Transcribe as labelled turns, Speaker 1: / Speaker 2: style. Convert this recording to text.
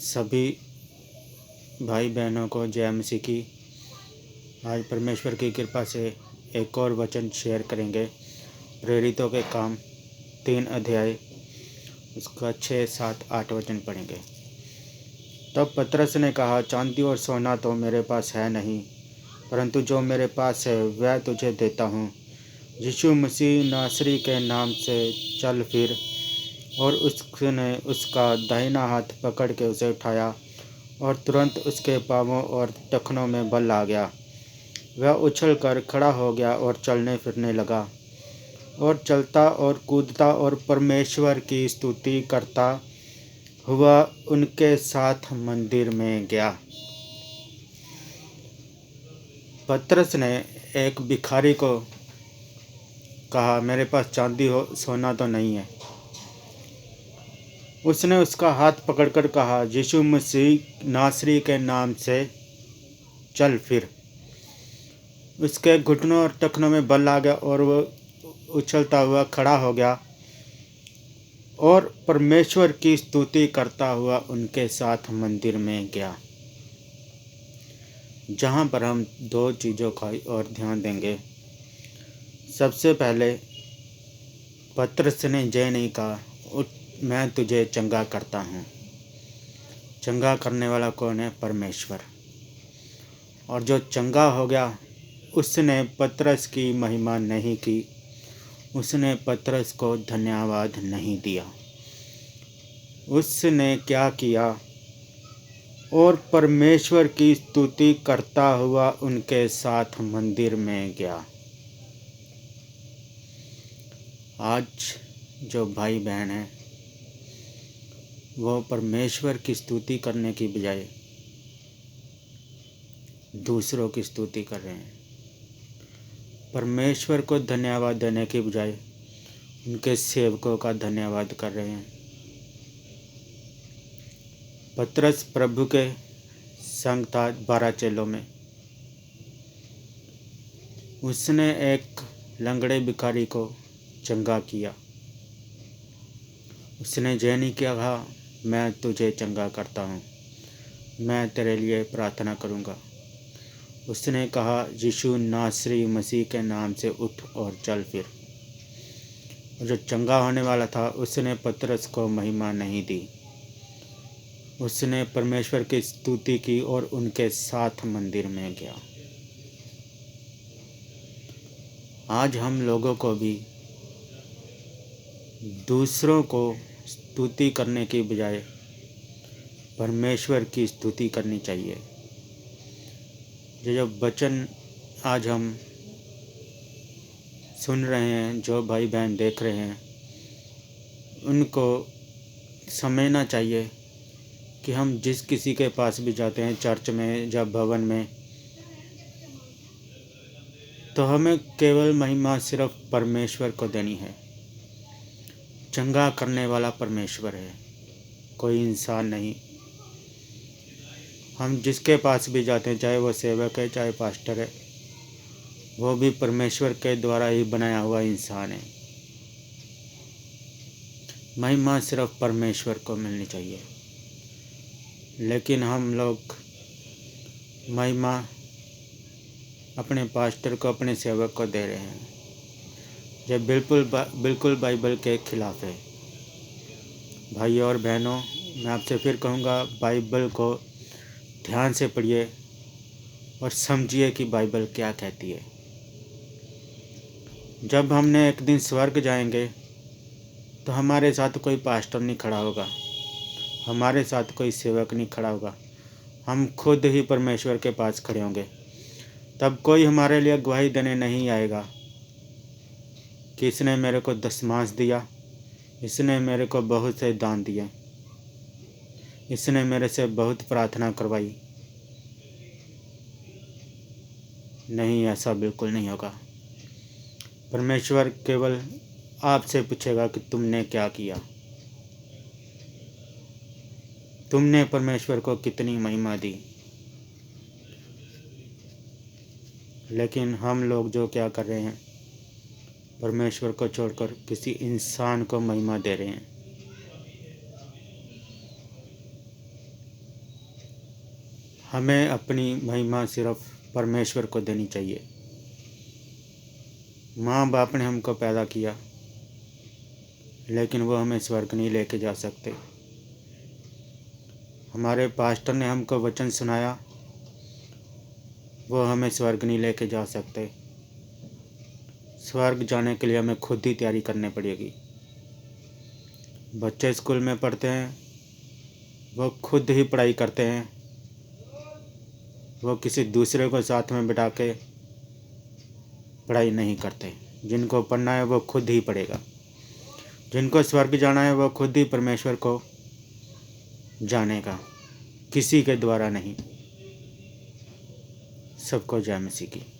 Speaker 1: सभी भाई बहनों को जय मसीह की। आज परमेश्वर की कृपा से एक और वचन शेयर करेंगे। प्रेरितों के काम 3 अध्याय उसका 6, 7, 8 वचन पढ़ेंगे। तब पतरस ने कहा, चांदी और सोना तो मेरे पास है नहीं, परंतु जो मेरे पास है वह तुझे देता हूँ। यीशु मसीह नासरी के नाम से चल फिर। और उसने उसका दाहिना हाथ पकड़ के उसे उठाया और तुरंत उसके पाँवों और टखनों में बल आ गया। वह उछलकर खड़ा हो गया और चलने फिरने लगा और चलता और कूदता और परमेश्वर की स्तुति करता हुआ उनके साथ मंदिर में गया। पतरस ने एक भिखारी को कहा, मेरे पास चांदी हो सोना तो नहीं है। उसने उसका हाथ पकड़कर कहा, यीशु मसीह नासरी के नाम से चल फिर। उसके घुटनों और टखनों में बल आ गया और वह उछलता हुआ खड़ा हो गया और परमेश्वर की स्तुति करता हुआ उनके साथ मंदिर में गया। जहाँ पर हम 2 चीज़ों का और ध्यान देंगे। सबसे पहले पतरस ने जय नहीं कहा, उठ मैं तुझे चंगा करता हूँ। चंगा करने वाला कौन है? परमेश्वर। और जो चंगा हो गया उसने पतरस की महिमा नहीं की, उसने पतरस को धन्यवाद नहीं दिया। उसने क्या किया? और परमेश्वर की स्तुति करता हुआ उनके साथ मंदिर में गया। आज जो भाई बहन हैं वो परमेश्वर की स्तुति करने की बजाय दूसरों की स्तुति कर रहे हैं। परमेश्वर को धन्यवाद देने की बजाय उनके सेवकों का धन्यवाद कर रहे हैं। पतरस प्रभु के संग था 12 चेलों में। उसने एक लंगड़े भिखारी को चंगा किया। उसने जय नहीं किया, कहा मैं तुझे चंगा करता हूँ, मैं तेरे लिए प्रार्थना करूँगा। उसने कहा, यीशु नासरी मसीह के नाम से उठ और चल फिर। और जो चंगा होने वाला था उसने पतरस को महिमा नहीं दी, उसने परमेश्वर की स्तुति की और उनके साथ मंदिर में गया। आज हम लोगों को भी दूसरों को स्तुति करने की बजाय परमेश्वर की स्तुति करनी चाहिए। जो वचन आज हम सुन रहे हैं, जो भाई बहन देख रहे हैं, उनको समझना चाहिए कि हम जिस किसी के पास भी जाते हैं, चर्च में या भवन में, तो हमें केवल महिमा सिर्फ परमेश्वर को देनी है। चंगा करने वाला परमेश्वर है, कोई इंसान नहीं। हम जिसके पास भी जाते हैं, चाहे वो सेवक है चाहे पास्टर है, वो भी परमेश्वर के द्वारा ही बनाया हुआ इंसान है। महिमा सिर्फ परमेश्वर को मिलनी चाहिए। लेकिन हम लोग महिमा अपने पास्टर को, अपने सेवक को दे रहे हैं, जो बिल्कुल बाइबल के खिलाफ है। भाई और बहनों, मैं आपसे फिर कहूँगा, बाइबल को ध्यान से पढ़िए और समझिए कि बाइबल क्या कहती है। जब हमने एक दिन स्वर्ग जाएंगे तो हमारे साथ कोई पास्टर नहीं खड़ा होगा, हमारे साथ कोई सेवक नहीं खड़ा होगा, हम खुद ही परमेश्वर के पास खड़े होंगे। तब कोई हमारे लिए गवाही देने नहीं आएगा कि इसने मेरे को दशमांश दिया, इसने मेरे को बहुत से दान दिए, इसने मेरे से बहुत प्रार्थना करवाई। नहीं, ऐसा बिल्कुल नहीं होगा। परमेश्वर केवल आपसे पूछेगा कि तुमने क्या किया, तुमने परमेश्वर को कितनी महिमा दी। लेकिन हम लोग जो क्या कर रहे हैं, परमेश्वर को छोड़कर किसी इंसान को महिमा दे रहे हैं। हमें अपनी महिमा सिर्फ परमेश्वर को देनी चाहिए। माँ बाप ने हमको पैदा किया, लेकिन वो हमें स्वर्ग नहीं लेके जा सकते। हमारे पास्टर ने हमको वचन सुनाया, वो हमें स्वर्ग नहीं लेके जा सकते। स्वर्ग जाने के लिए हमें खुद ही तैयारी करनी पड़ेगी। बच्चे स्कूल में पढ़ते हैं, वो खुद ही पढ़ाई करते हैं, वो किसी दूसरे को साथ में बिठा के पढ़ाई नहीं करते। जिनको पढ़ना है वो खुद ही पढ़ेगा। जिनको स्वर्ग जाना है वो खुद ही परमेश्वर को जानेगा, किसी के द्वारा नहीं। सबको जय मसीह की।